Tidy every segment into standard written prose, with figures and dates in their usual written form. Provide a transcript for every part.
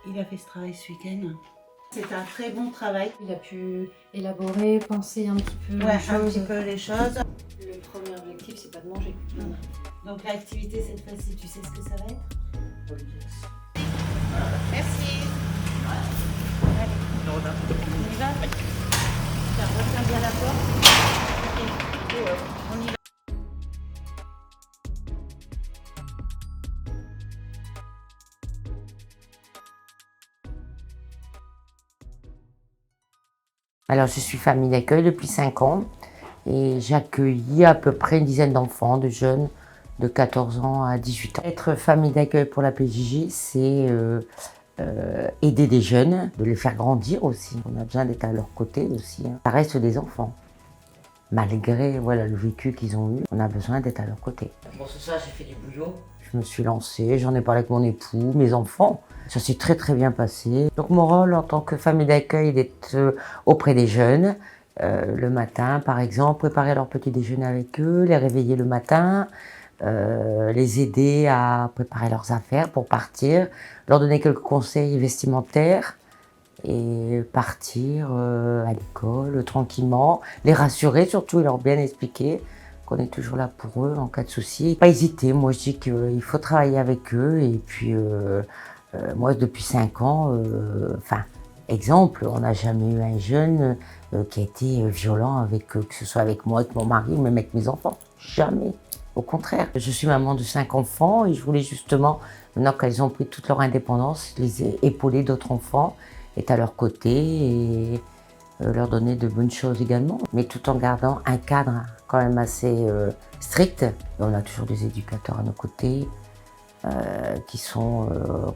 Il a fait ce travail ce week-end. C'est un très bon travail. Il a pu élaborer, penser un petit peu Ouais, un petit peu les choses. Le premier objectif, c'est pas de manger. Donc l'activité cette fois-ci, tu sais ce que ça va être? Merci. Allez, on y va? Tiens, retiens bien la porte. Ok, on y va. Alors, je suis famille d'accueil depuis 5 ans et j'accueillis à peu près une dizaine d'enfants, de jeunes de 14 ans à 18 ans. Être famille d'accueil pour la PJJ, c'est aider des jeunes, de les faire grandir aussi. On a besoin d'être à leur côté aussi. Ça reste des enfants. Malgré voilà, le vécu qu'ils ont eu, on a besoin d'être à leur côté. Bon, ce soir, j'ai fait du bouillon. Je me suis lancée, j'en ai parlé avec mon époux, mes enfants. Ça s'est très très bien passé. Donc mon rôle en tant que famille d'accueil est d'être auprès des jeunes. Le matin, par exemple, préparer leur petit déjeuner avec eux, les réveiller le matin, les aider à préparer leurs affaires pour partir, leur donner quelques conseils vestimentaires et partir à l'école tranquillement, les rassurer surtout et leur bien expliquer qu'on est toujours là pour eux en cas de souci. Pas hésiter, moi je dis qu'il faut travailler avec eux et puis moi depuis 5 ans, exemple, on n'a jamais eu un jeune qui a été violent avec, que ce soit avec moi, avec mon mari ou même avec mes enfants, jamais. Au contraire, je suis maman de 5 enfants et je voulais justement, maintenant qu'elles ont pris toute leur indépendance, les épauler d'autres enfants, être à leur côté et leur donner de bonnes choses également, mais tout en gardant un cadre quand même assez strict. Et on a toujours des éducateurs à nos côtés qui sont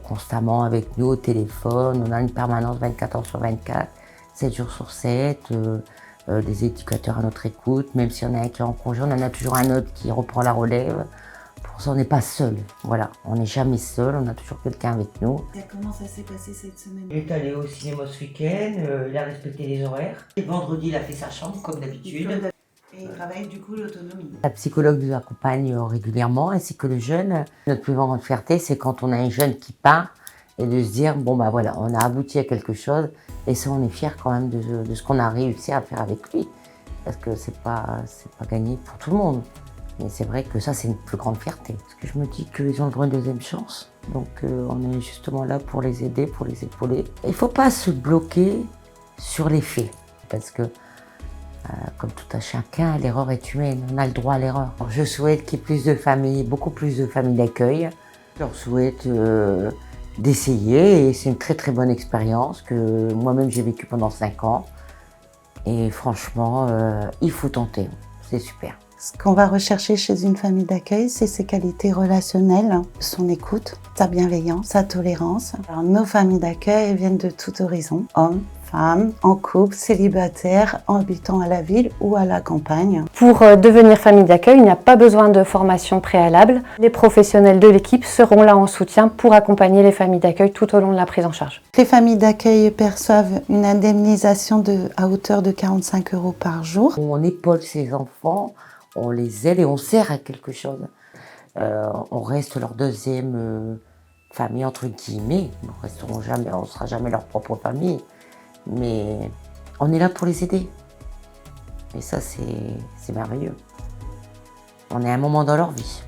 constamment avec nous au téléphone. On a une permanence 24 heures sur 24, 7 jours sur 7, des éducateurs à notre écoute. Même si on a un qui est en congé, on en a toujours un autre qui reprend la relève. Pour ça, on n'est pas seul. Voilà, on n'est jamais seul, on a toujours quelqu'un avec nous. Comment ça s'est passé cette semaine? Il est allé au cinéma ce week-end, il a respecté les horaires. Et vendredi, il a fait sa chambre, comme d'habitude. Et il travaille du coup l'autonomie. La psychologue nous accompagne régulièrement, ainsi que le jeune. Notre plus grande fierté, c'est quand on a un jeune qui part et de se dire, bon bah voilà, on a abouti à quelque chose. Et ça, on est fiers quand même de ce qu'on a réussi à faire avec lui. Parce que c'est pas gagné pour tout le monde. Mais c'est vrai que ça, c'est une plus grande fierté. Parce que je me dis qu'ils ont le droit à une deuxième chance. Donc on est justement là pour les aider, pour les épauler. Il ne faut pas se bloquer sur les faits. Parce que, comme tout à chacun, l'erreur est humaine. On a le droit à l'erreur. Je souhaite qu'il y ait plus de familles, beaucoup plus de familles d'accueil. Je leur souhaite d'essayer. Et c'est une très très bonne expérience que moi-même j'ai vécue pendant 5 ans. Et franchement, il faut tenter. C'est super. Ce qu'on va rechercher chez une famille d'accueil, c'est ses qualités relationnelles, son écoute, sa bienveillance, sa tolérance. Alors, nos familles d'accueil viennent de tout horizon, hommes, femmes, en couple, célibataires, habitant à la ville ou à la campagne. Pour devenir famille d'accueil, il n'y a pas besoin de formation préalable. Les professionnels de l'équipe seront là en soutien pour accompagner les familles d'accueil tout au long de la prise en charge. Les familles d'accueil perçoivent une indemnisation à hauteur de 45 € par jour. On épaule ces enfants, on les aide et on sert à quelque chose. On reste leur deuxième famille, entre guillemets. On ne sera jamais leur propre famille. Mais on est là pour les aider. Et ça, c'est merveilleux. On est à un moment dans leur vie.